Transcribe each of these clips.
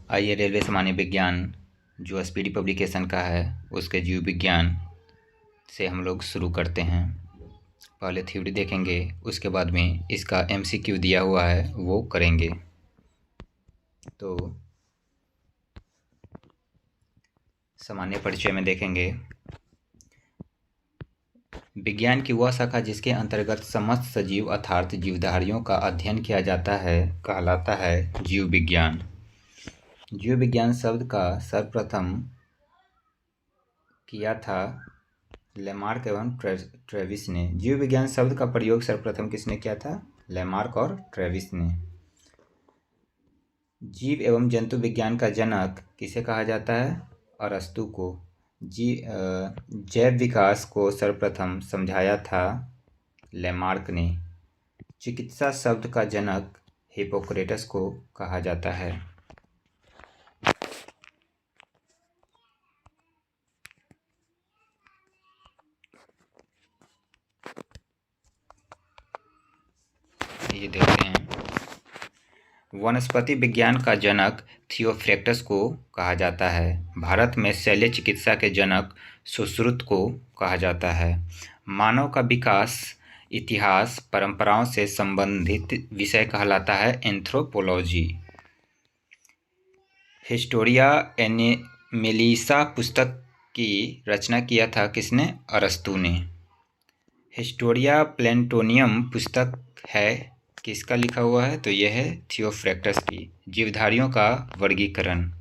आइए रेलवे सामान्य विज्ञान जो एसपीडी पब्लिकेशन का है उसके जीव विज्ञान से हम लोग शुरू करते हैं। पहले थ्योरी देखेंगे, उसके बाद में इसका एमसीक्यू दिया हुआ है वो करेंगे। तो सामान्य परिचय में देखेंगे, विज्ञान की वह शाखा जिसके अंतर्गत समस्त सजीव अर्थात जीवधारियों का अध्ययन किया जाता है कहलाता है जीव विज्ञान। जीव विज्ञान शब्द का सर्वप्रथम किया था लेमार्क एवं ट्रेविस ने। जीव विज्ञान शब्द का प्रयोग सर्वप्रथम किसने किया था? लेमार्क और ट्रेविस ने। जीव एवं जंतु विज्ञान का जनक किसे कहा जाता है? अरस्तु को। जैव विकास को सर्वप्रथम समझाया था लेमार्क ने। चिकित्सा शब्द का जनक हिप्पोक्रेटस को कहा जाता है। ये देखते हैं, वनस्पति विज्ञान का जनक थियोफ्रैक्टस को कहा जाता है। भारत में शल्य चिकित्सा के जनक सुश्रुत को कहा जाता है। मानव का विकास इतिहास परंपराओं से संबंधित विषय कहलाता है एंथ्रोपोलॉजी। हिस्टोरिया एनिमेलिसा पुस्तक की रचना किया था किसने? अरस्तु ने। हिस्टोरिया प्लेटोनियम पुस्तक है किसका लिखा हुआ है? तो यह है थियोफ्रैक्टस की। जीवधारियों का वर्गीकरण,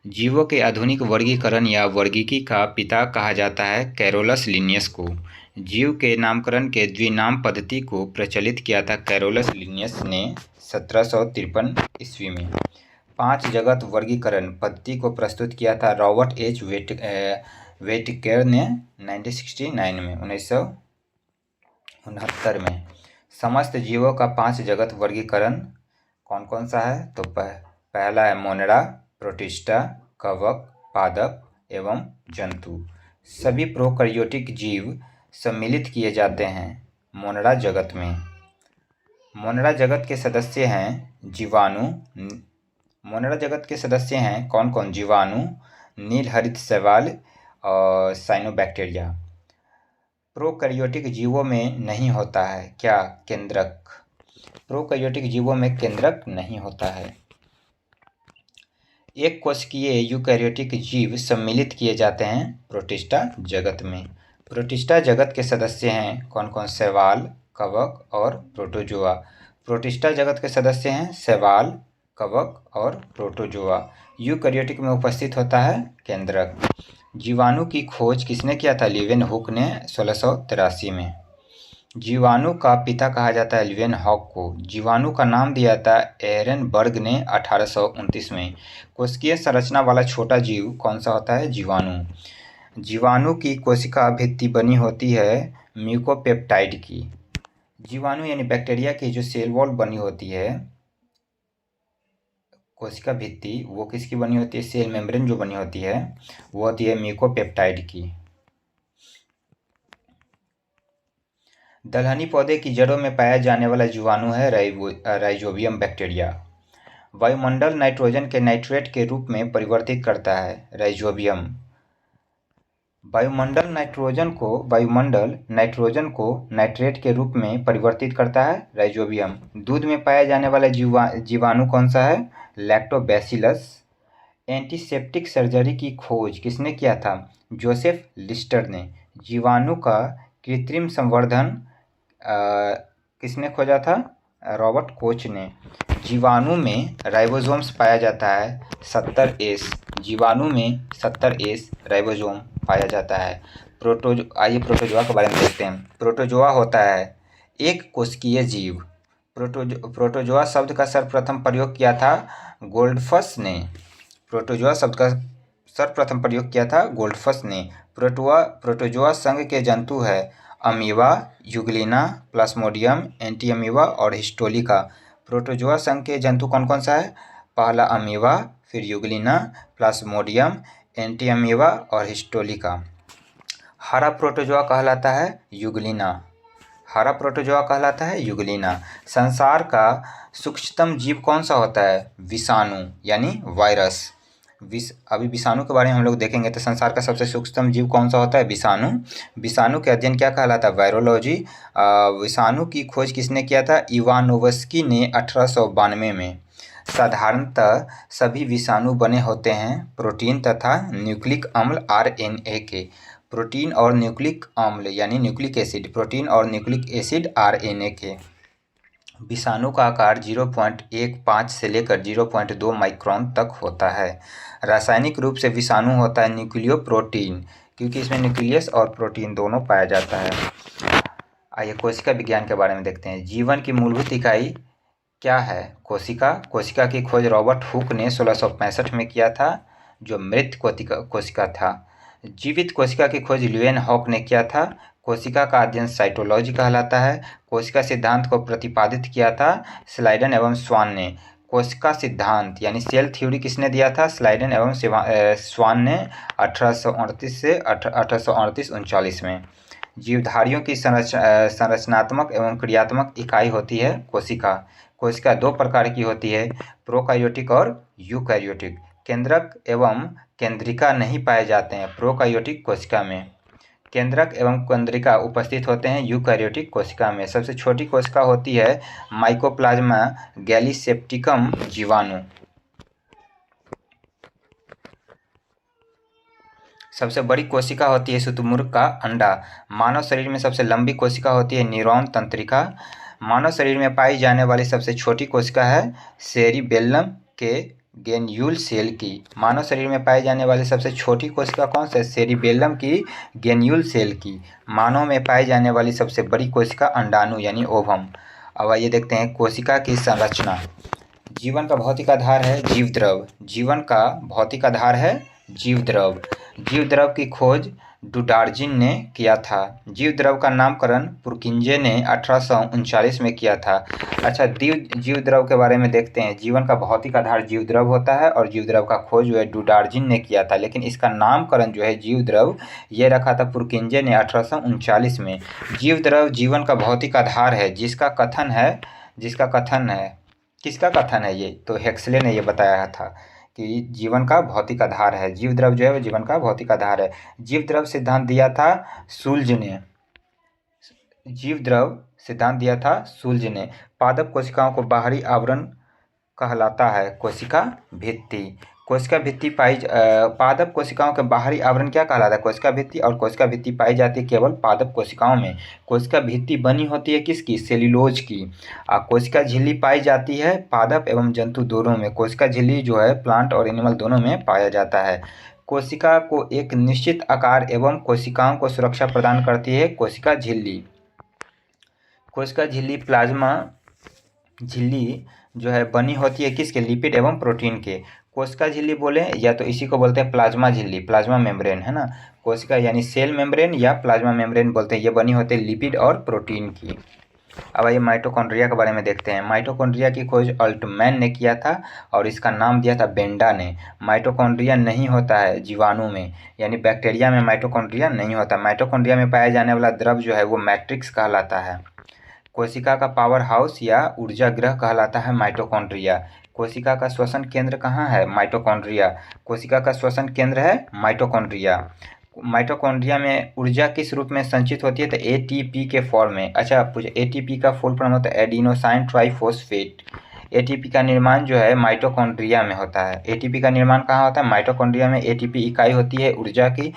जीवों के आधुनिक वर्गीकरण या वर्गीकी का पिता कहा जाता है कैरोलस लिनियस को। जीव के नामकरण के द्विनाम पद्धति को प्रचलित किया था कैरोलस लिनियस ने 1753 ईस्वी में। 5 जगत वर्गीकरण पद्धति को प्रस्तुत किया था रॉबर्ट एच व्हिटेकर ने 1969 में। समस्त जीवों का 5 जगत वर्गीकरण कौन कौन सा है? तो पहला है मोनेरा, प्रोटिस्टा, कवक, पादप एवं जंतु। सभी प्रोकैरियोटिक जीव सम्मिलित किए जाते हैं मोनेरा जगत में। मोनेरा जगत के सदस्य हैं जीवाणु। मोनेरा जगत के सदस्य हैं कौन कौन? जीवाणु, नील हरित शैवाल और साइनोबैक्टीरिया। प्रोकैरियोटिक जीवों में नहीं होता है क्या? केंद्रक। प्रोकैरियोटिक जीवों में केंद्रक नहीं होता है। एक कोशिकीय यूकैरियोटिक जीव सम्मिलित किए जाते हैं प्रोटिस्टा जगत में। प्रोटिस्टा जगत के सदस्य हैं कौन कौन? शैवाल, कवक और प्रोटोजोआ। प्रोटिस्टा जगत के सदस्य हैं शैवाल, कवक और प्रोटोजोआ। यूकैरियोटिक में उपस्थित होता है केंद्रक। जीवाणु की खोज किसने किया था? लीवेनहुक ने 1683 में। जीवाणु का पिता कहा जाता है लीवेनहॉक को। जीवाणु का नाम दिया था एहरेनबर्ग ने 1829 में। कोशिकीय संरचना वाला छोटा जीव कौन सा होता है? जीवाणु। जीवाणु की कोशिका भित्ति बनी होती है म्यूकोपेप्टाइड की। जीवाणु यानी बैक्टीरिया की जो सेल वॉल बनी होती है, कोशिका भित्ति, वो किसकी बनी होती है? सेल मेम्ब्रेन जो बनी होती है वो होती है म्यूकोपेप्टाइड की। दलहनी पौधे की जड़ों में पाया जाने वाला जीवाणु है राइजोबियम बैक्टीरिया। वायुमंडल नाइट्रोजन के नाइट्रेट के रूप में परिवर्तित करता है राइजोबियम। वायुमंडल नाइट्रोजन को नाइट्रेट के रूप में परिवर्तित करता है राइजोबियम। दूध में पाया जाने वाला जीवाणु कौन सा है? लैक्टोबैसिलस। एंटीसेप्टिक सर्जरी की खोज किसने किया था? जोसेफ लिस्टर ने। जीवाणु का कृत्रिम संवर्धन किसने खोजा था? रॉबर्ट कोच ने। जीवाणु में राइबोसोम्स पाया जाता है 70S। जीवाणु में 70S राइबोसोम पाया जाता है। आइए प्रोटोजोआ के बारे में देखते हैं। प्रोटोजोआ होता है एक कोशिकीय जीव। प्रोटोजोआ शब्द का सर्वप्रथम प्रयोग किया था गोल्डफस ने। प्रोटोजोआ शब्द का सर्वप्रथम प्रयोग किया था गोल्डफस ने। प्रोटोजोआ संघ के जंतु है अमीबा, यूग्लिना, प्लाज्मोडियम, एंटीअमीबा और हिस्टोलिका। प्रोटोजोआ संघ के जंतु कौन कौन सा है? पहला अमीबा, फिर यूग्लिना, प्लाज्मोडियम, एंटीअमीबा और हिस्टोलिका। हरा प्रोटोजोआ कहलाता है यूग्लिना। हरा प्रोटोजोआ कहलाता है यूग्लिना। संसार का सूक्ष्मतम जीव कौन सा होता है? विषाणु यानी वायरस। अभी विषाणु के बारे में हम लोग देखेंगे। तो संसार का सबसे सूक्ष्मतम जीव कौन सा होता है? विषाणु। विषाणु के अध्ययन क्या कहलाता है? वायरोलॉजी। विषाणु की खोज किसने किया था? इवानोव्स्की ने 1892 में। साधारणतः सभी विषाणु बने होते हैं प्रोटीन तथा न्यूक्लिक अम्ल RNA के। प्रोटीन और न्यूक्लिक अम्ल यानी न्यूक्लिक एसिड, प्रोटीन और न्यूक्लिक एसिड RNA के। विषाणु का आकार 0.15 से लेकर 0.2 माइक्रोन तक होता है। रासायनिक रूप से विषाणु होता है न्यूक्लियोप्रोटीन, क्योंकि इसमें न्यूक्लियस और प्रोटीन दोनों पाया जाता है। आइए कोशिका विज्ञान के बारे में देखते हैं। जीवन की मूलभूत इकाई क्या है? कोशिका। कोशिका की खोज रॉबर्ट हुक ने 1665 में किया था, जो मृत कोशिका था। जीवित कोशिका की खोज ल्यूएनहॉक ने किया था। कोशिका का अध्ययन साइटोलॉजी कहलाता है। कोशिका सिद्धांत को प्रतिपादित किया था स्लाइडन एवं स्वान ने। कोशिका सिद्धांत यानी सेल थ्योरी किसने दिया था? स्लाइडन एवं स्वान ने 1838 से 1839 में। जीवधारियों की संरचनात्मक एवं क्रियात्मक इकाई होती है कोशिका। कोशिका दो प्रकार की होती है, प्रोकार्योटिक और यूकैरियोटिक। केंद्रक एवं केंद्रिका नहीं पाए जाते हैं प्रोकार्योटिक कोशिका में। केंद्रक एवं केंद्रिका उपस्थित होते हैं यूकैरियोटिक कोशिका में। सबसे छोटी कोशिका होती है माइकोप्लाज्मा गैलीसेप्टिकम जीवाणु। सबसे बड़ी कोशिका होती है शुतुरमुर्ग का अंडा। मानव शरीर में सबसे लंबी कोशिका होती है न्यूरॉन तंत्रिका। मानव शरीर में पाई जाने वाली सबसे छोटी कोशिका है सेरिबेल्लम के गेन्यूल सेल की। मानव शरीर में पाई जाने वाली सबसे छोटी कोशिका कौन सी है? सेरिबेल्लम की गेन्यूल सेल की। मानव में पाई जाने वाली सबसे बड़ी कोशिका अंडाणु यानी ओवम। अब आइए देखते हैं कोशिका की संरचना। जीवन का भौतिक आधार है जीव द्रव। जीवन का भौतिक आधार है जीव द्रव। जीव द्रव की खोज डुडार्जिन ने किया था। जीव द्रव का नामकरण पुरकिंजे ने 1839 में किया था। अच्छा, जीव द्रव के बारे में देखते हैं। जीवन का भौतिक आधार जीव द्रव होता है और जीव द्रव का खोज जो है डुडार्जिन ने किया था, लेकिन इसका नामकरण जो है जीव द्रव ये रखा था पुरकिंजे ने 1839 में। जीव द्रव जीवन का भौतिक आधार है, जिसका कथन है किसका कथन है? ये तो हेक्सले ने ये बताया था कि जीवन का भौतिक आधार है। जीव द्रव जो है वो जीवन का भौतिक आधार है। जीव द्रव सिद्धांत दिया था शुल्ज ने। जीव द्रव सिद्धांत दिया था शुल्ज ने। पादप कोशिकाओं को बाहरी आवरण कहलाता है कोशिका भित्ति। कोशिका भित्ति पादप कोशिकाओं के बाहरी आवरण क्या कहलाता है? कोशिका भित्ति। और कोशिका भित्ति पाई जाती है केवल पादप कोशिकाओं में। कोशिका भित्ति बनी होती है किसकी? सेल्यूलोज की। कोशिका झिल्ली पाई जाती है पादप एवं जंतु दोनों में। कोशिका झिल्ली जो है प्लांट और एनिमल दोनों में पाया जाता है। कोशिका को एक निश्चित आकार एवं कोशिकाओं को सुरक्षा प्रदान करती है कोशिका झिल्ली। कोशिका झिल्ली प्लाज्मा झिल्ली जो है बनी होती है किसके? लिपिड एवं प्रोटीन के। कोशिका झिल्ली बोले या तो इसी को बोलते हैं प्लाज्मा झिल्ली, प्लाज्मा मेम्ब्रेन, है ना। कोशिका यानी सेल मेम्ब्रेन या प्लाज्मा मेम्ब्रेन बोलते हैं। ये बनी होती है लिपिड और प्रोटीन की। अब आइए माइटोकॉन्ड्रिया के बारे में देखते हैं। माइटोकॉन्ड्रिया की खोज अल्टमैन ने किया था और इसका नाम दिया था बेंडा ने। माइटोकॉन्ड्रिया नहीं होता है जीवाणु में, यानी बैक्टीरिया में माइटोकॉन्ड्रिया नहीं होता। माइटोकॉन्ड्रिया में पाया जाने वाला द्रव जो है वो मैट्रिक्स कहलाता है। कोशिका का पावर हाउस या ऊर्जा गृह कहलाता है माइटोकॉन्ड्रिया। कोशिका का श्वसन केंद्र कहाँ है? माइटोकॉन्ड्रिया। कोशिका का श्वसन केंद्र है माइटोकॉन्ड्रिया। माइटोकॉन्ड्रिया में ऊर्जा किस रूप में संचित होती है? तो ATP के फॉर्म में। अच्छा, ATP का फुल फॉर्म होता है एडिनोसाइन ट्राइफॉस्फेट। ATP का निर्माण जो है माइटोकॉन्ड्रिया में होता है। ATP का निर्माण कहाँ होता है? माइटोकॉन्ड्रिया में। ATP इकाई होती है ऊर्जा की।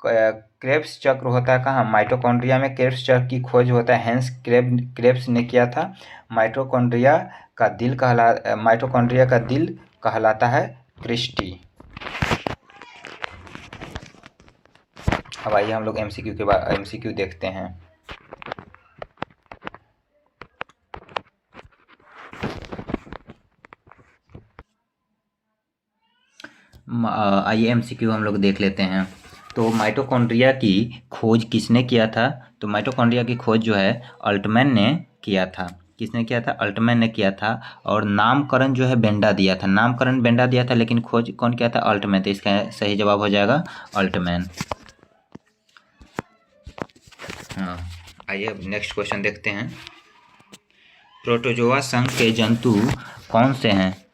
क्रेब्स चक्र होता है कहाँ? माइटोकॉन्ड्रिया में। क्रेब्स चक्र की खोज होता है हैंस क्रेब्स ने किया था। माइटोकॉन्ड्रिया का दिल कहलाता है क्रिस्टी। अब आइए हम लोग MCQ देखते हैं। आइए MCQ हम लोग देख लेते हैं। तो माइटोकॉन्ड्रिया की खोज किसने किया था? तो माइटोकॉन्ड्रिया की खोज जो है अल्टमैन ने किया था। किसने किया था? अल्टमैन ने किया था। और नामकरण जो है बेंडा दिया था। नामकरण बेंडा दिया था, लेकिन खोज कौन किया था? अल्टमैन। तो इसका सही जवाब हो जाएगा अल्टमैन। हाँ, आइए अब नेक्स्ट क्वेश्चन देखते हैं। प्रोटोजोआ संघ के जंतु कौन से हैं?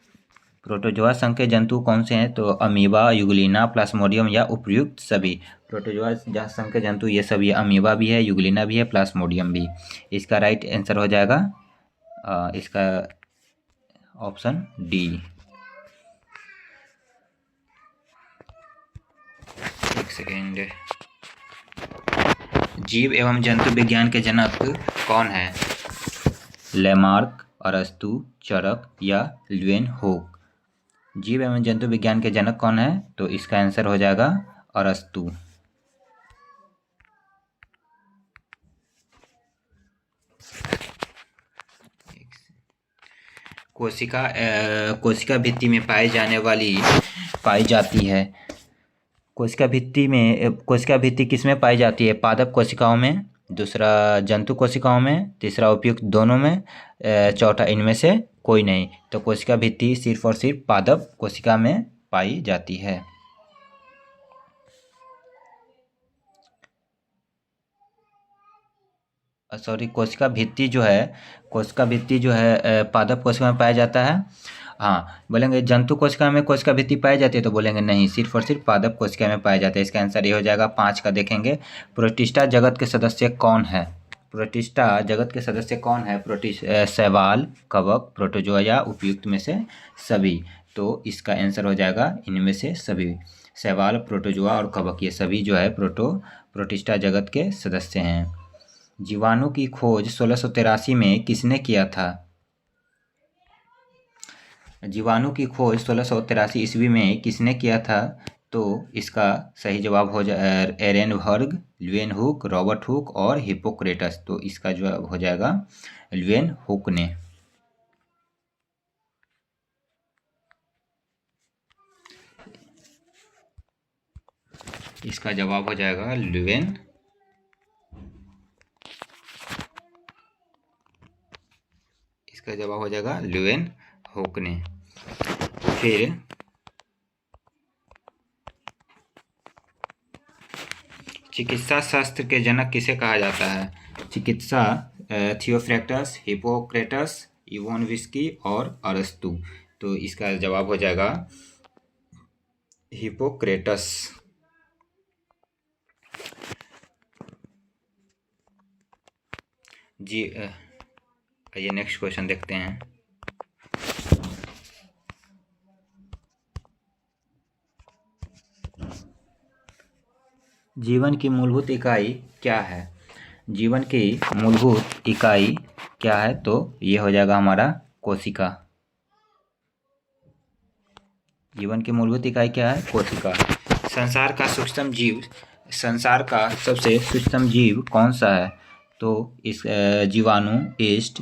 प्रोटोजोआ संघ के जंतु कौन से हैं? तो अमीबा, यूग्लिना, प्लाज्मोडियम या उपयुक्त सभी। प्रोटोजोआ संघ के जंतु ये सभी, अमीबा भी है, यूग्लिना भी है, प्लाज्मोडियम भी। इसका राइट आंसर हो जाएगा इसका ऑप्शन डी। एक सेकेंड। जीव एवं जंतु विज्ञान के जनक कौन है? लेमार्क, अरस्तु, चरक या ल्यूएनहोक। जीव एवं जंतु विज्ञान के जनक कौन है? तो इसका आंसर हो जाएगा अरस्तु। कोशिका भित्ति में पाई जाती है। कोशिका भित्ति किस में पाई जाती है? पादप कोशिकाओं में, दूसरा जंतु कोशिकाओं में, तीसरा उपयुक्त दोनों में, चौथा इनमें से कोई नहीं। तो कोशिका भित्ति सिर्फ और सिर्फ पादप कोशिका में पाई जाती है। कोशिका भित्ति जो है पादप कोशिका में पाया जाता है। हाँ, बोलेंगे जंतु कोशिका में कोशिका भित्ति पाई जाती है, तो बोलेंगे नहीं, सिर्फ और सिर्फ पादप कोशिका में पाया जाता है। इसका आंसर ये हो जाएगा 5 का। देखेंगे, प्रोटिस्टा जगत के सदस्य कौन है? प्रोटिस्टा जगत के सदस्य कौन है? शैवाल, कवक, प्रोटोजोआ या उपयुक्त में से सभी। तो इसका आंसर हो जाएगा इनमें से सभी। शैवाल, प्रोटोजोआ और कवक ये सभी जो है प्रोटिस्टा जगत के सदस्य हैं। जीवाणु की खोज 1683 में किसने किया था? जीवाणु की खोज 1683 ईस्वी में किसने किया था? तो इसका सही जवाब हो जाए एरेनबर्ग, ल्यूएनहुक, रॉबर्ट हुक और हिप्पोक्रेटस। तो इसका जवाब हो जाएगा ल्यूएनहुक ने। इसका जवाब हो जाएगा ल्यूएनहुक ने। फिर चिकित्सा शास्त्र के जनक किसे कहा जाता है? चिकित्सा थियोफ्रैक्टस, हिप्पोक्रेटस, इवोनविस्की और अरस्तु। तो इसका जवाब हो जाएगा हिप्पोक्रेटस। जी आइए नेक्स्ट क्वेश्चन देखते हैं। जीवन की मूलभूत इकाई क्या है? जीवन की मूलभूत इकाई क्या है? तो ये हो जाएगा हमारा कोशिका। जीवन की मूलभूत इकाई क्या है? कोशिका। संसार का सबसे सूक्ष्म जीव कौन सा है? तो इस जीवाणु, ईस्ट,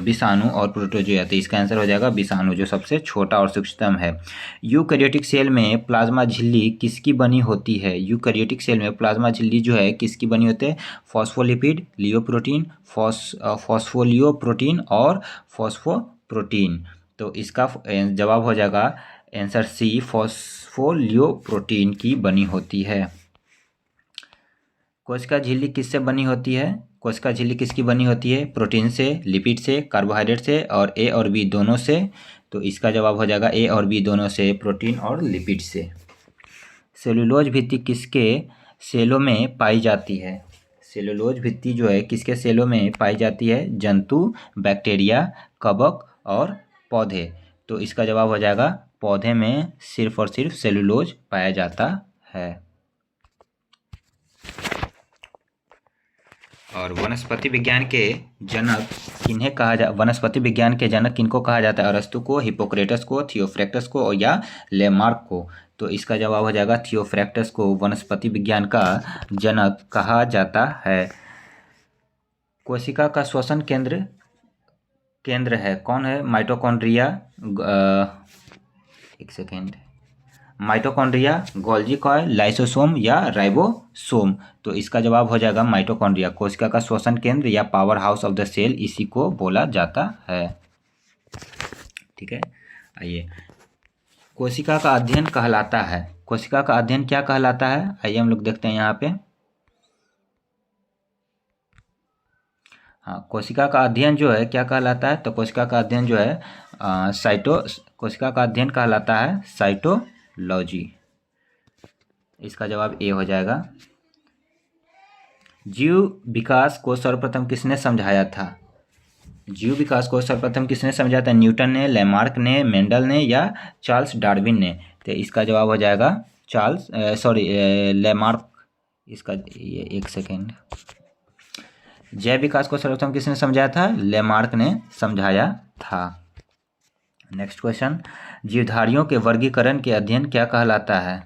विषाणु और प्रोटोजोआ। तो इसका आंसर हो जाएगा विषाणु, जो सबसे छोटा और सूक्ष्म है। यूकैरियोटिक सेल में प्लाज्मा झिल्ली किसकी बनी होती है? यूकैरियोटिक सेल में प्लाज्मा झिल्ली जो है किसकी बनी होती है? फॉस्फोलिपिड, लियोप्रोटीन, फॉस्फोलियोप्रोटीन और फॉस्फोप्रोटीन। तो इसका जवाब हो जाएगा आंसर सी, फॉस्फोलियोप्रोटीन की बनी होती है। कोशिका झिल्ली किससे बनी होती है? कोशिका झिल्ली किसकी बनी होती है? प्रोटीन से, लिपिड से, कार्बोहाइड्रेट से और ए और बी दोनों से। तो इसका जवाब हो जाएगा ए और बी दोनों से, प्रोटीन और लिपिड से। सेलुलोज भित्ति किसके सेलों में पाई जाती है? सेलुलोज भित्ति जो है किसके सेलों में पाई जाती है? जंतु, बैक्टीरिया, कवक और पौधे। तो इसका जवाब हो जाएगा पौधे में सिर्फ और सिर्फ सेलुलोज पाया जाता है। और वनस्पति विज्ञान के जनक किनको कहा जाता है? अरस्तु को, हिप्पोक्रेटस को, थियोफ्रैक्टस को या लेमार्क को। तो इसका जवाब हो जाएगा थियोफ्रैक्टस को वनस्पति विज्ञान का जनक कहा जाता है। कोशिका का श्वसन केंद्र है कौन है? माइटोकॉन्ड्रिया, एक second, mitochondria, Golgi coil, lysosome या राइबोसोम। तो इसका जवाब हो जाएगा माइटोकॉन्ड्रिया। कोशिका का श्वसन केंद्र या power house of the cell इसी को बोला जाता है। ठीक है, आइए कोशिका का अध्ययन कहलाता है। कोशिका का अध्ययन क्या कहलाता है? आइए हम लोग देखते हैं यहाँ पे। हाँ, कोशिका का अध्ययन जो है क्या कहलाता है? तो कोशिका का अध्ययन जो है कोशिका का अध्ययन कहलाता है साइटोलॉजी। इसका जवाब ए हो जाएगा। जीव विकास को सर्वप्रथम किसने समझाया था? जीव विकास को सर्वप्रथम किसने समझाया था? न्यूटन ने, लेमार्क ने, मेंडल ने या चार्ल्स डार्विन ने? तो इसका जवाब हो जाएगा लेमार्क। इसका ये एक सेकेंड। जैव विकास को सर्वप्रथम किसने समझाया था? लेमार्क ने समझाया था। नेक्स्ट क्वेश्चन, जीवधारियों के वर्गीकरण के अध्ययन क्या कहलाता है?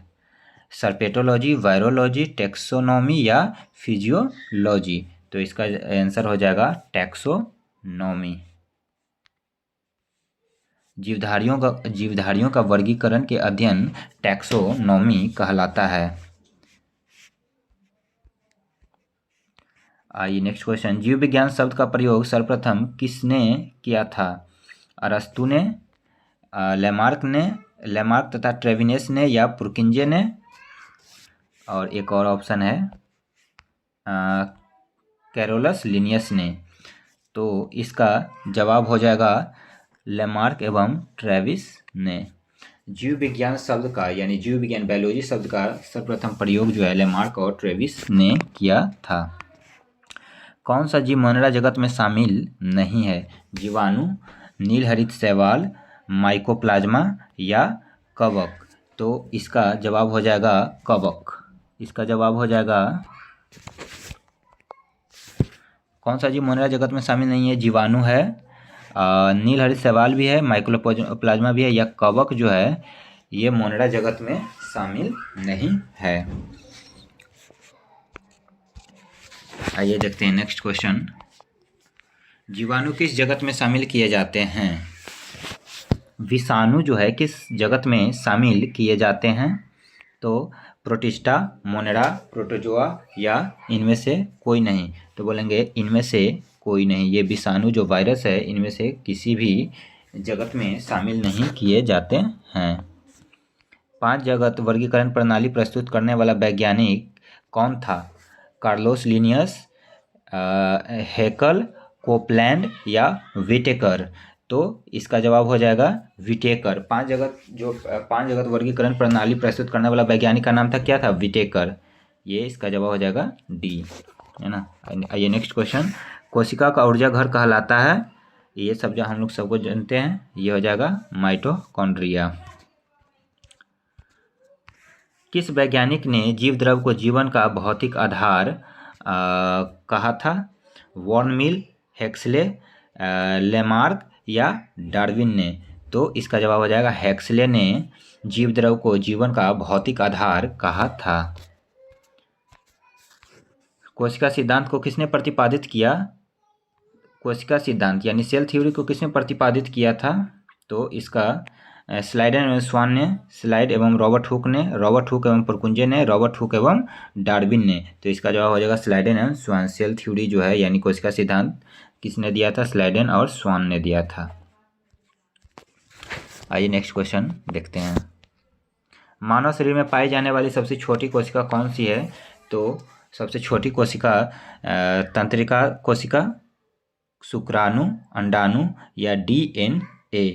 सर्पेटोलॉजी, वायरोलॉजी, टेक्सोनॉमी या फिजियोलॉजी? तो इसका आंसर हो जाएगा टेक्सोनॉमी। जीवधारियों का वर्गीकरण के अध्ययन टैक्सोनॉमी कहलाता है। आइए नेक्स्ट क्वेश्चन, जीव विज्ञान शब्द का प्रयोग सर्वप्रथम किसने किया था? अरस्तु ने, लेमार्क तथा ट्रेविनेस ने या पुरकिंजे ने? और एक और ऑप्शन है कैरोलस लिनियस ने। तो इसका जवाब हो जाएगा लेमार्क एवं ट्रेविस ने। जीव विज्ञान शब्द का यानी जीव विज्ञान बायोलॉजी शब्द का सर्वप्रथम प्रयोग जो है लेमार्क और ट्रेविस ने किया था। कौन सा जीव मोनेरा जगत में शामिल नहीं है? जीवाणु, नीलहरित शैवाल, माइकोप्लाज्मा या कवक? तो इसका जवाब हो जाएगा कवक। इसका जवाब हो जाएगा, कौन सा जीव मोनेरा जगत में शामिल नहीं है? जीवाणु है, नीलहरित शैवाल भी है, माइकोप्लाज्मा भी है या कवक जो है ये मोनेरा जगत में शामिल नहीं है। आइए देखते हैं नेक्स्ट क्वेश्चन, जीवाणु किस जगत में शामिल किए जाते हैं? विषाणु जो है किस जगत में शामिल किए जाते हैं? तो प्रोटिस्टा, मोनेरा, प्रोटोजोआ या इनमें से कोई नहीं? तो बोलेंगे इनमें से कोई नहीं। ये विषाणु जो वायरस है इनमें से किसी भी जगत में शामिल नहीं किए जाते हैं। 5 जगत वर्गीकरण प्रणाली प्रस्तुत करने वाला वैज्ञानिक कौन था? कार्लोस लिनियस, हेकल, कोपलैंड या विटेकर? तो इसका जवाब हो जाएगा विटेकर। 5 जगत वर्गीकरण प्रणाली प्रस्तुत करने वाला वैज्ञानिक का नाम था, क्या था? विटेकर। ये इसका जवाब हो जाएगा डी, है ना। आइए नेक्स्ट क्वेश्चन, कोशिका का ऊर्जा घर कहलाता है? ये सब जो हम लोग सबको जानते हैं, ये हो जाएगा माइटोकॉन्ड्रिया। किस वैज्ञानिक ने जीव द्रव को जीवन का भौतिक आधार कहा था? वॉर्नमिल, हेक्सले, लेमार्क या डार्विन ने? तो इसका जवाब हो जाएगा हेक्सले ने जीव द्रव को जीवन का भौतिक आधार कहा था। कोशिका सिद्धांत को किसने प्रतिपादित किया? कोशिका सिद्धांत यानी सेल थ्योरी को किसने प्रतिपादित किया था? तो इसका स्लाइडन एवं स्वान ने, स्लाइड एवं रॉबर्ट हुक ने, रॉबर्ट हुक एवं पुरकुंजे ने, रॉबर्ट हुक एवं डार्विन ने? तो इसका जवाब हो जाएगा स्लाइडन एवं स्वान। सेल थ्योरी जो है यानी कोशिका सिद्धांत किसने दिया था? स्लाइडन और स्वान ने दिया था। आइए नेक्स्ट क्वेश्चन देखते हैं, मानव शरीर में पाई जाने वाली सबसे छोटी कोशिका कौन सी है? तो सबसे छोटी कोशिका तंत्रिका कोशिका, शुक्राणु, अंडाणु या DNA?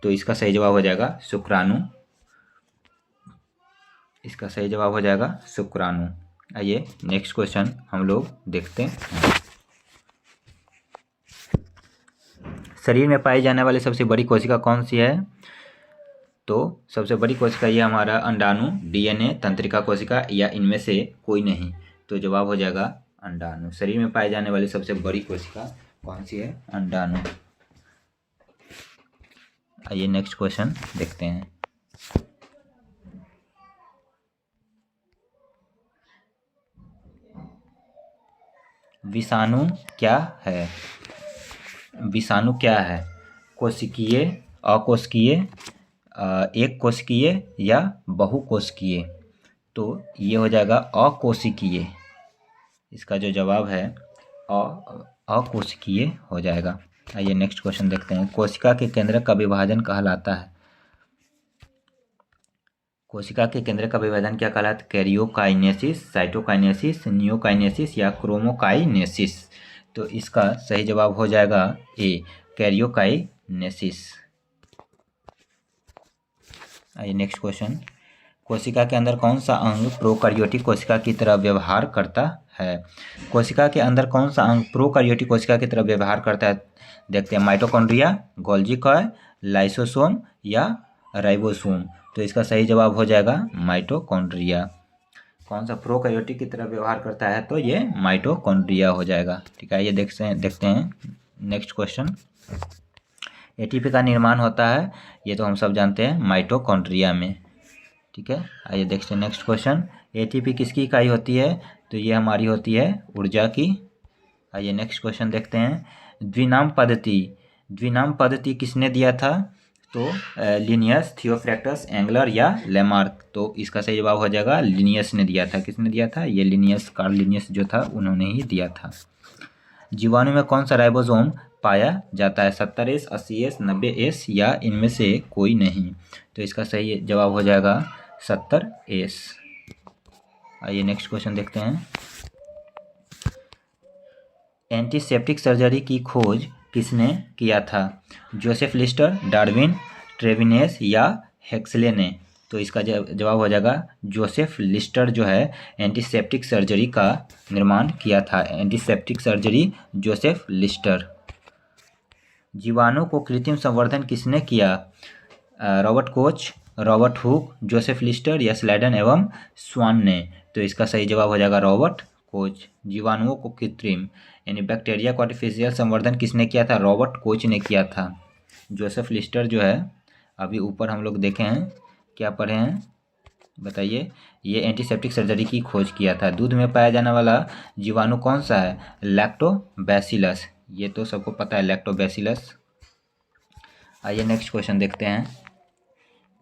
तो इसका सही जवाब हो जाएगा शुक्राणु। इसका सही जवाब हो जाएगा शुक्राणु। आइए नेक्स्ट क्वेश्चन हम लोग देखते हैं, शरीर में पाई जाने वाली सबसे बड़ी कोशिका कौन सी है? तो सबसे बड़ी कोशिका ये हमारा अंडाणु, DNA, तंत्रिका कोशिका या इनमें से कोई नहीं? तो जवाब हो जाएगा अंडाणु। शरीर में पाई जाने वाली सबसे बड़ी कोशिका कौन सी है? अंडाणु। आइए नेक्स्ट क्वेश्चन देखते हैं, विषाणु क्या है? विषाणु क्या है? कोशिकीय, अकोशिकीय, एक कोशिकीय या बहुकोशिकीय? तो ये हो जाएगा अकोशिकीय। इसका जो जवाब है अकोशिकीय हो जाएगा। आइए नेक्स्ट क्वेश्चन देखते हैं, कोशिका के केंद्रक का विभाजन कहलाता है? कोशिका के केंद्रक का विभाजन क्या कहलाता है? कैरियोकाइनेसिस, साइटोकाइनेसिस, नियोकाइनेसिस या क्रोमोकाइनेसिस? तो इसका सही जवाब हो जाएगा ए, कैरियोकाइनेसिस। आइए नेक्स्ट क्वेश्चन। कोशिका के अंदर कौन सा अंग प्रोकैरियोटिक कोशिका की तरह व्यवहार करता है? कोशिका के अंदर कौन सा अंग प्रोकैरियोटिक कोशिका की तरह व्यवहार करता है? देखते हैं, माइटोकॉन्ड्रिया, गोल्गी कॉइल, लाइसोसोम या राइबोसोम। तो इसका सही जवाब हो जाएगा माइटोकॉन्ड्रिया। कौन सा प्रोकैरियोटिक की तरह व्यवहार करता है? तो ये माइटोकॉन्ड्रिया हो जाएगा। ठीक है, ये देखते हैं नेक्स्ट क्वेश्चन। एटीपी का निर्माण होता है, ये तो हम सब जानते हैं, माइटोकॉन्ड्रिया में। ठीक है, आइए देखते हैं नेक्स्ट क्वेश्चन। एटीपी किसकी इकाई होती है? तो ये हमारी होती है ऊर्जा की। आइए नेक्स्ट क्वेश्चन देखते हैं। द्विनाम पद्धति किसने दिया था? तो लिनियस, थियोफ्रैक्टस, एंगलर या लेमार्क। तो इसका सही जवाब हो जाएगा लिनियस ने दिया था। किसने दिया था? ये लिनियस, कार्ल लिनियस जो था, उन्होंने ही दिया था। जीवाणु में कौन सा राइबोसोम पाया जाता है? 70S, 80S, 90S या इनमें से कोई नहीं। तो इसका सही जवाब हो जाएगा 70S। आइए नेक्स्ट क्वेश्चन देखते हैं। एंटीसेप्टिक सर्जरी की खोज किसने किया था? जोसेफ लिस्टर, डार्विन, ट्रेविनेस या हेक्सले ने। तो इसका जवाब हो जाएगा जोसेफ लिस्टर जो है एंटीसेप्टिक सर्जरी का निर्माण किया था। Antiseptic surgery Joseph Lister. जीवाणु को कृत्रिम संवर्धन किसने किया? Robert Koch, Robert Hooke, Joseph Lister या स्लाइडन एवं स्वान ने। तो इसका सही जवाब हो जाएगा रॉबर्ट कोच। जीवाणुओं को कृत्रिम यानी बैक्टीरिया को आर्टिफिशियल संवर्धन किसने किया था? रॉबर्ट कोच ने किया था। जोसेफ लिस्टर जो है, अभी ऊपर हम लोग देखे हैं, क्या पढ़े हैं बताइए। ये एंटीसेप्टिक सर्जरी की खोज किया था। दूध में पाया जाने वाला जीवाणु कौन सा है? लैक्टोबैसिलस। ये तो सबको पता है, लैक्टोबैसिलस। आइए नेक्स्ट क्वेश्चन देखते हैं।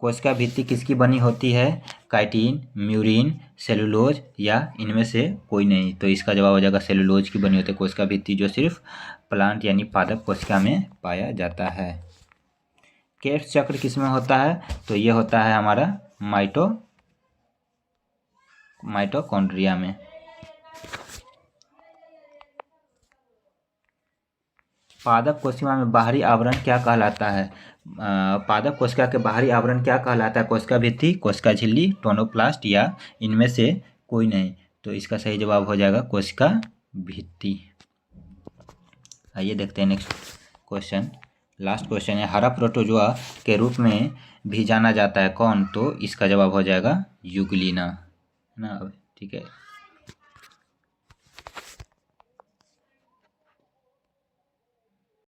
कोशिका भित्ति किसकी बनी होती है? काइटिन, म्यूरिन, सेलुलोज या इनमें से कोई नहीं। तो इसका जवाब हो जाएगा सेलुलोज की बनी होती है कोशिका भित्ति, जो सिर्फ प्लांट यानी पादप कोशिका में पाया जाता है। केट चक्र किसमें होता है? तो ये होता है हमारा माइटोकॉन्ड्रिया में। पादप कोशिका में बाहरी आवरण क्या कहलाता है? पादप कोशिका के बाहरी आवरण क्या कहलाता है? कोशिका भित्ति, कोशिका झिल्ली, टोनोप्लास्ट या इनमें से कोई नहीं। तो इसका सही जवाब हो जाएगा कोशिका भित्ति। आइए देखते हैं नेक्स्ट क्वेश्चन। लास्ट क्वेश्चन है, हरा प्रोटोजोआ के रूप में भी जाना जाता है कौन? तो इसका जवाब हो जाएगा यूग्लिना, है ना। ठीक है।